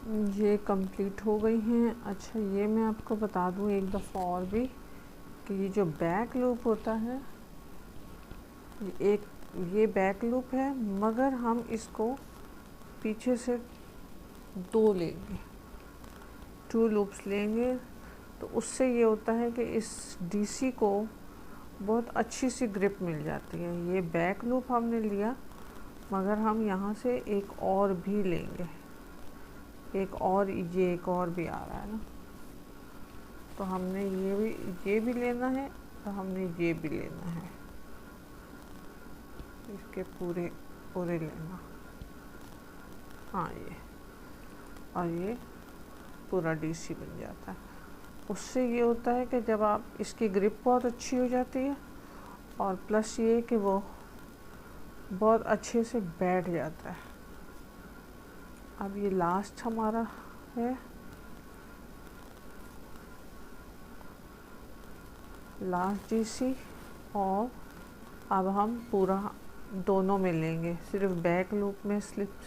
ये कंप्लीट हो गई हैं। अच्छा, ये मैं आपको बता दूं एक दफ़ा और भी कि ये जो बैक लूप होता है, ये बैक लूप है, मगर हम इसको पीछे से 2 लेंगे, 2 लूप्स लेंगे। तो उससे ये होता है कि इस डीसी को बहुत अच्छी सी ग्रिप मिल जाती है। ये बैक लूप हमने लिया, मगर हम यहाँ से एक और भी लेंगे, एक और भी आ रहा है ना, तो हमने ये भी लेना है, तो हमने ये भी लेना है, इसके पूरे पूरे लेना। हाँ, ये और ये पूरा डीसी बन जाता है। उससे ये होता है कि जब आप इसकी ग्रिप बहुत अच्छी हो जाती है, और प्लस ये कि वो बहुत अच्छे से बैठ जाता है। अब ये लास्ट हमारा है, लास्ट डीसी, और अब हम पूरा दोनों में लेंगे, सिर्फ बैक लूप में स्लिप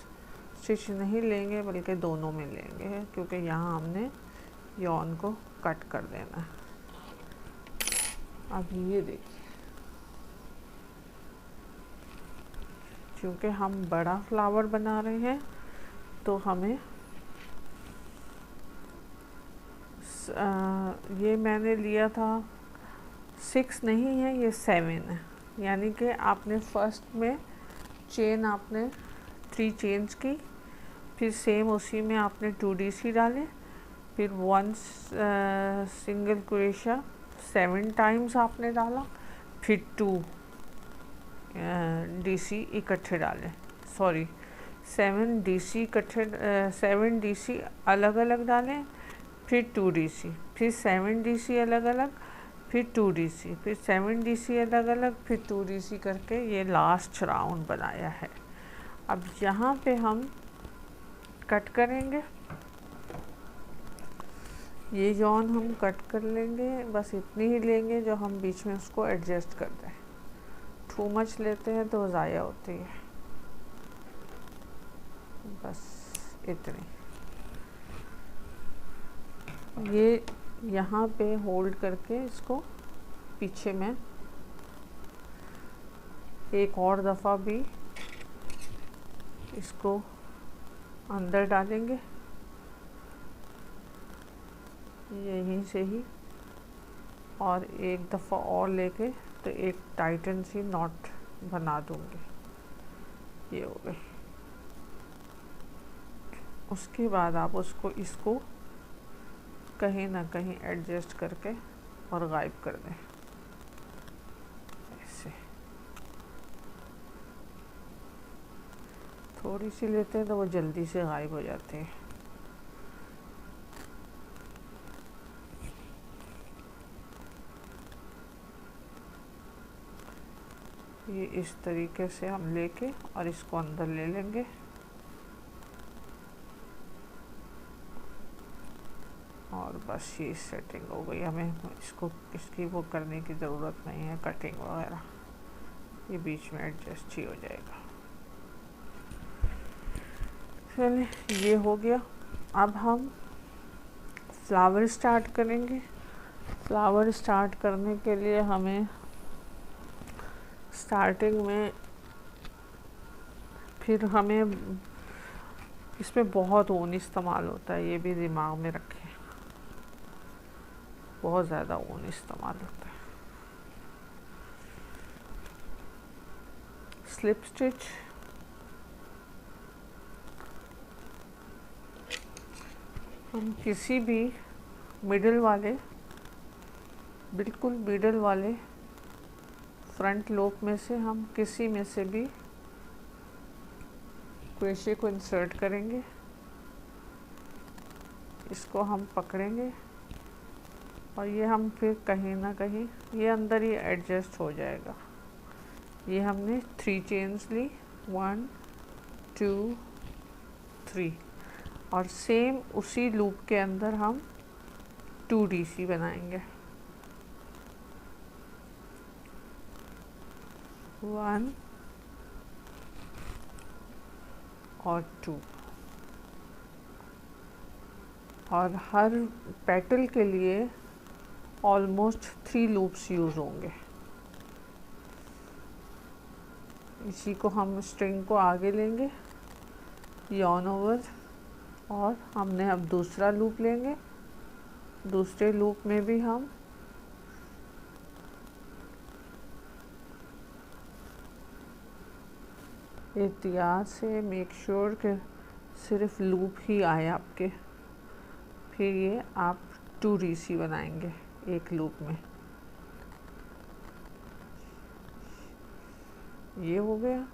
स्टिच नहीं लेंगे बल्कि दोनों में लेंगे, क्योंकि यहाँ हमने यॉन को कट कर देना है। अब ये देखिए, क्योंकि हम बड़ा फ्लावर बना रहे हैं तो हमें ये मैंने लिया था 6 नहीं है, ये 7 है। यानी कि आपने फर्स्ट में चेन आपने 3 चेन्स की, फिर सेम उसी में आपने 2 डीसी डाले, फिर 1 सिंगल क्रोशिया 7 टाइम्स आपने डाला, फिर 2 डीसी इकट्ठे डाले, सॉरी 7 डीसी इकट्ठे, 7 डीसी अलग अलग डालें, फिर 2 डीसी, फिर 7 डीसी अलग अलग, फिर 2 डीसी, फिर 7 डीसी अलग अलग, फिर 2 डीसी करके ये लास्ट राउंड बनाया है। अब यहाँ पे हम कट करेंगे, ये जॉन हम कट कर लेंगे, बस इतनी ही लेंगे जो हम बीच में उसको एडजस्ट कर दें। टू मच लेते हैं तो ज़ाया होती है, बस इतनी। ये यहाँ पे होल्ड करके इसको पीछे में एक और दफ़ा भी इसको अंदर डालेंगे, यहीं से ही, और एक दफ़ा और लेके तो एक टाइटन सी नॉट बना दूंगी। ये हो गई। उसके बाद आप इसको कहीं ना कहीं एडजस्ट करके और गायब कर दें, ऐसे। थोड़ी सी लेते हैं तो वो जल्दी से गायब हो जाते हैं। ये इस तरीके से हम लेके और इसको अंदर ले लेंगे, और बस ये सेटिंग हो गई। हमें इसकी वो करने की ज़रूरत नहीं है, कटिंग वगैरह, ये बीच में एडजस्ट ही हो जाएगा। चलिए, ये हो गया। अब हम फ्लावर स्टार्ट करेंगे। फ्लावर स्टार्ट करने के लिए हमें स्टार्टिंग में, फिर हमें इसमें बहुत ऊन इस्तेमाल होता है, ये भी दिमाग में रखें, बहुत ज़्यादा ऊन इस्तेमाल होता है। स्लिप स्टिच, हम किसी भी मिडल वाले, बिल्कुल मिडल वाले फ्रंट लूप में से हम किसी में से भी क्रोशे को इंसर्ट करेंगे, इसको हम पकड़ेंगे, और ये हम फिर कहीं ना कहीं ये अंदर ही एडजस्ट हो जाएगा। ये हमने 3 चेन्स ली, 1 2 3, और सेम उसी लूप के अंदर हम 2 डीसी बनाएंगे, 1 और 2, और हर पेटल के लिए ऑलमोस्ट 3 लूप्स यूज़ होंगे। इसी को हम स्ट्रिंग को आगे लेंगे, यॉर्न ओवर, और हमने अब दूसरा लूप लेंगे। दूसरे लूप में भी हम एहतियात से मेक श्योर कि सिर्फ लूप ही आए आपके। फिर ये आप 2 DC बनाएंगे एक लूप में। ये हो गया।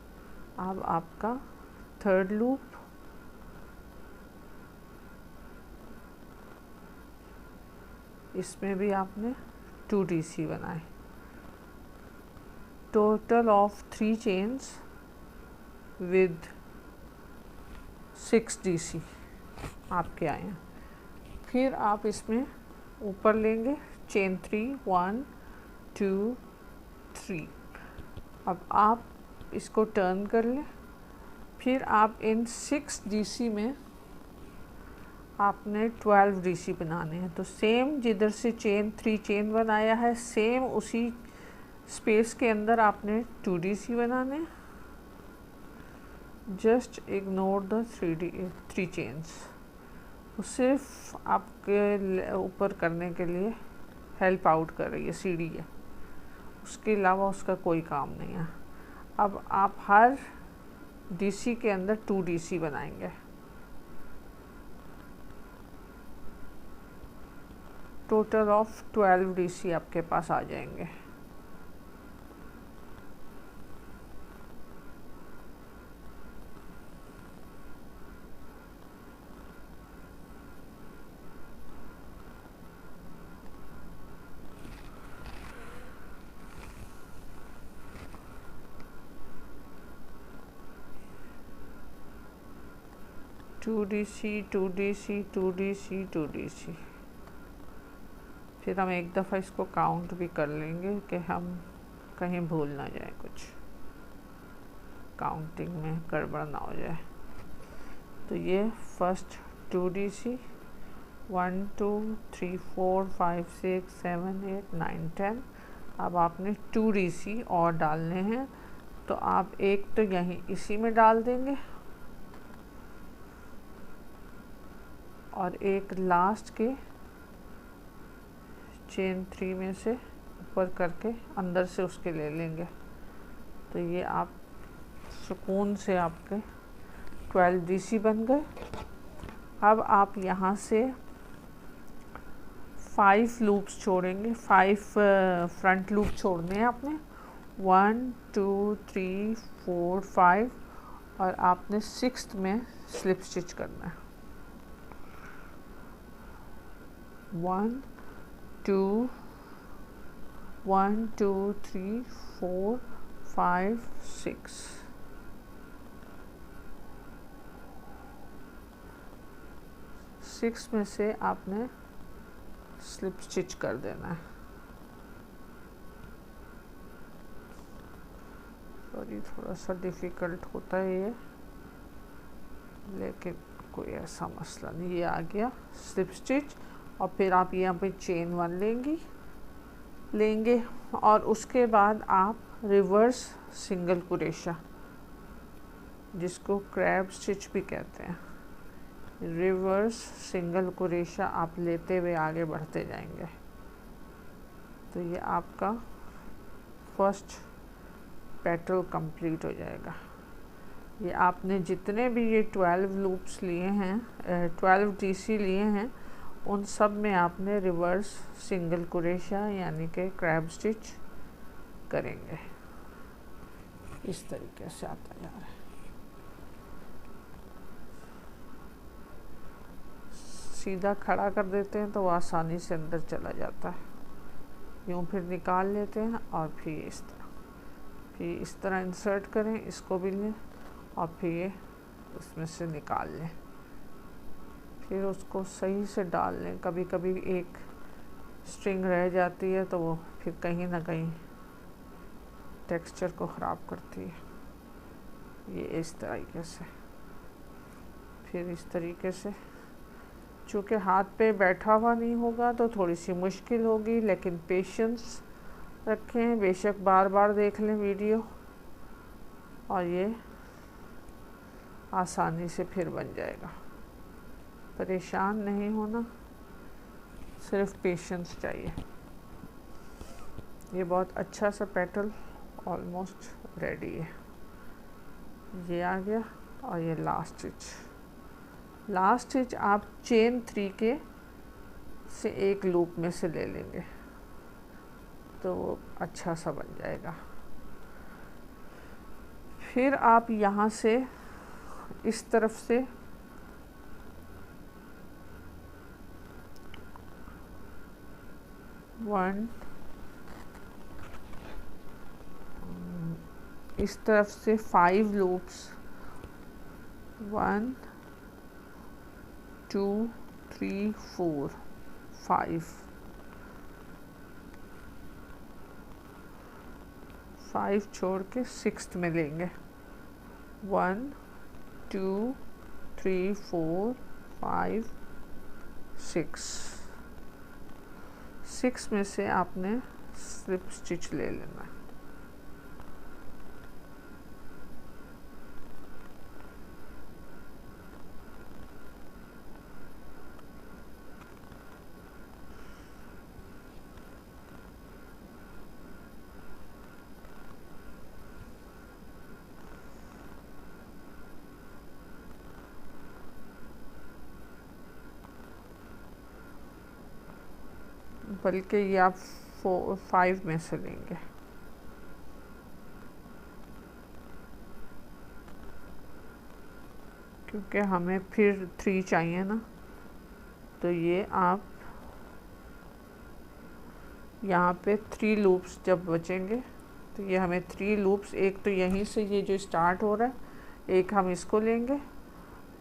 अब आपका थर्ड लूप, इसमें भी आपने 2 DC बनाए। Total of 3 chains with 6 DC आपके आए हैं। फिर आप इसमें ऊपर लेंगे चेन 3, 1 2 3। अब आप इसको टर्न कर लें। फिर आप इन 6 DC में आपने 12 DC बनाने हैं। तो सेम जिधर से चेन 3 चेन बनाया है, सेम उसी स्पेस के अंदर आपने 2 DC बनाने। Just ignore the 3 chains. वो सिर्फ आपके ऊपर करने के लिए हेल्प आउट कर रही है, सीढ़ी है, उसके अलावा उसका कोई काम नहीं है। अब आप हर DC के अंदर 2 DC बनाएंगे। टोटल ऑफ 12 DC आपके पास आ जाएंगे। To DC 2 DC 2 DC 2 DC। फिर हम एक दफ़ा इसको काउंट भी कर लेंगे कि हम कहीं भूल ना जाए, कुछ काउंटिंग में गड़बड़ ना हो जाए। तो ये फर्स्ट 2 DC 1 2 3 4 5 6 7 8 9 10। अब आपने 2 DC और डालने हैं। तो आप एक तो यहीं इसी में डाल देंगे और एक लास्ट के चेन 3 में से ऊपर करके अंदर से उसके ले लेंगे। तो ये आप सुकून से आपके 12 DC बन गए। अब आप यहाँ से 5 लूप्स छोड़ेंगे, 5 फ्रंट लूप छोड़ने हैं आपने। 1 2 3 4 5 और आपने 6th में स्लिप स्टिच करना है। 1 2 1 2 3 4 5 6। 6 में से आपने स्लिप स्टिच कर देना है। सॉरी, थोड़ा सा डिफ़िकल्ट होता है ये, लेकिन कोई ऐसा मसला नहीं। ये आ गया स्लिप स्टिच। और फिर आप यहाँ पे चेन 1 लेंगे और उसके बाद आप रिवर्स सिंगल कुरेशा, जिसको क्रैब स्टिच भी कहते हैं, रिवर्स सिंगल कुरेशा आप लेते हुए आगे बढ़ते जाएंगे। तो ये आपका फर्स्ट पेटल कंप्लीट हो जाएगा। ये आपने जितने भी ये 12 लूप्स लिए हैं, 12 DC लिए हैं, उन सब में आपने रिवर्स सिंगल कुरेशा यानी कि क्रैब स्टिच करेंगे। इस तरीके से आता जा रहा है। सीधा खड़ा कर देते हैं तो वो आसानी से अंदर चला जाता है। यूँ फिर निकाल लेते हैं और फिर इस तरह इंसर्ट करें, इसको भी लें और फिर ये उसमें से निकाल लें। फिर उसको सही से डाल लें। कभी कभी एक स्ट्रिंग रह जाती है तो वो फिर कहीं ना कहीं टेक्सचर को ख़राब करती है। ये इस तरीके से, फिर इस तरीके से चूँकि हाथ पे बैठा हुआ नहीं होगा तो थोड़ी सी मुश्किल होगी, लेकिन पेशेंस रखें, बेशक बार बार देख लें वीडियो और ये आसानी से फिर बन जाएगा। परेशान नहीं होना, सिर्फ पेशेंस चाहिए। ये बहुत अच्छा सा पेटल ऑलमोस्ट रेडी है। ये आ गया और ये लास्ट स्टिच आप चेन 3 के से एक लूप में से ले लेंगे तो अच्छा सा बन जाएगा। फिर आप यहाँ से इस तरफ से इस तरफ से 5 लूप्स 1 2 3 4 5 छोड़ के 6th में लेंगे। 1 2 3 4 5 6 में से आपने स्लिप स्टिच ले लेना है। बल्कि ये आप 5 में से लेंगे। क्योंकि हमें फिर 3 चाहिए ना, तो ये आप यहाँ पे 3 लूप्स जब बचेंगे तो ये हमें 3 लूप्स, एक तो यहीं से ये जो स्टार्ट हो रहा है, एक हम इसको लेंगे,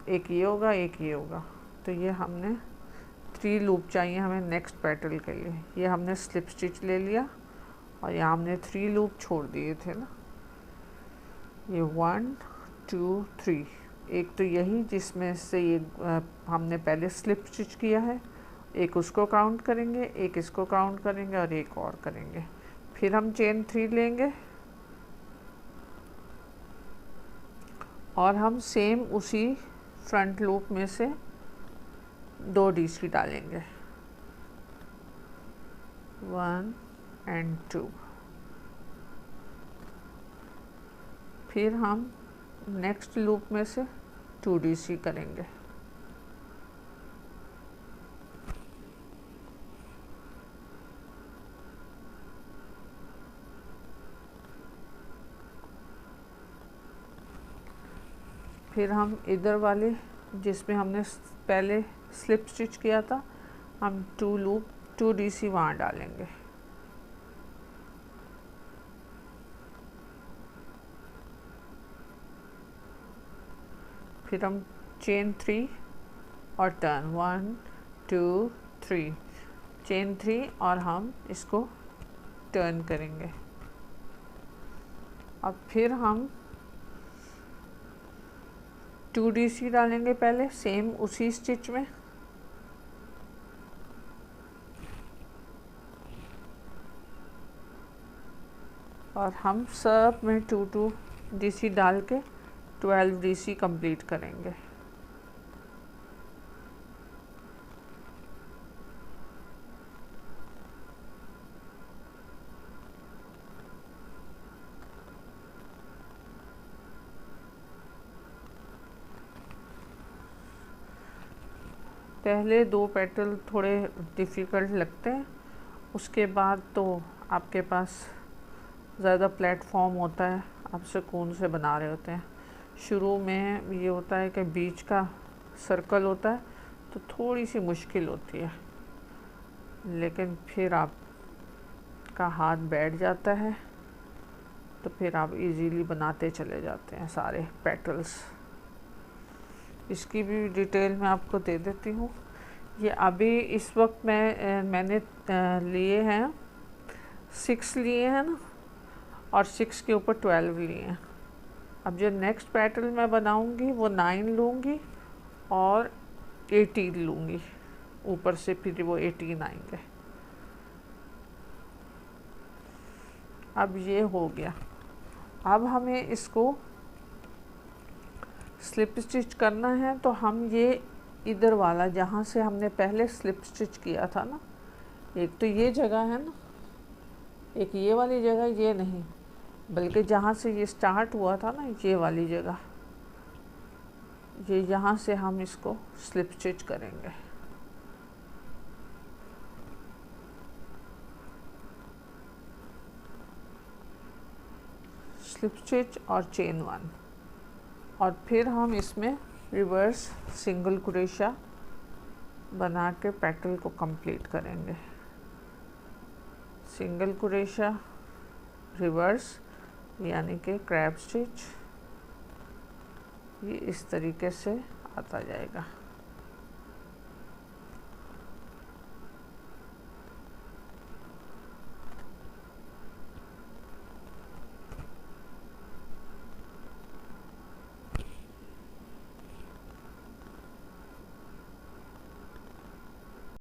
एक ये होगा, एक ये होगा, तो ये हमने 3 लूप चाहिए हमें नेक्स्ट पेटल के लिए। ये हमने स्लिप स्टिच ले लिया और यहाँ हमने 3 लूप छोड़ दिए थे ना, ये 1 2 3, एक तो यही जिसमें से ये हमने पहले स्लिप स्टिच किया है, एक उसको काउंट करेंगे, एक इसको काउंट करेंगे और एक और करेंगे। फिर हम चेन 3 लेंगे और हम सेम उसी फ्रंट लूप में से 2 डीसी डालेंगे, 1 and 2। फिर हम नेक्स्ट लूप में से 2 डीसी करेंगे, फिर हम इधर वाले जिसमें हमने पहले स्लिप स्टिच किया था, हम 2 डीसी वहाँ डालेंगे। फिर हम चेन 3 और टर्न 1 2 3, चेन 3 और हम इसको टर्न करेंगे। अब फिर हम 2 डीसी डालेंगे पहले सेम उसी स्टिच में, और हम सब में 2 डीसी डाल के 12 डीसी कंप्लीट करेंगे। पहले 2 पेटल थोड़े डिफ़िकल्ट लगते हैं, उसके बाद तो आपके पास ज़्यादा प्लेटफॉर्म होता है, आप सुकून से बना रहे होते हैं। शुरू में ये होता है कि बीच का सर्कल होता है तो थोड़ी सी मुश्किल होती है, लेकिन फिर आपका हाथ बैठ जाता है तो फिर आप इजीली बनाते चले जाते हैं सारे पेटल्स। इसकी भी डिटेल मैं आपको दे देती हूँ। ये अभी इस वक्त मैंने लिए हैं 6 लिए हैं ना, और 6 के ऊपर 12 लिए हैं। अब जो नेक्स्ट पेटल मैं बनाऊँगी वो 9 लूँगी और 18 लूँगी। ऊपर से फिर वो 18 आएंगे। अब ये हो गया। अब हमें इसको स्लिप स्टिच करना है, तो हम ये इधर वाला जहाँ से हमने पहले स्लिप स्टिच किया था ना, एक तो ये जगह है ना, एक ये वाली जगह, ये नहीं बल्कि जहाँ से ये स्टार्ट हुआ था ना, ये वाली जगह, ये यहाँ से हम इसको स्लिप स्टिच करेंगे। स्लिप स्टिच और चेन 1, और फिर हम इसमें रिवर्स सिंगल क्रोशा बना के पेटल को कंप्लीट करेंगे। सिंगल क्रोशा, रिवर्स यानी कि क्रैब स्टिच, ये इस तरीके से आता जाएगा।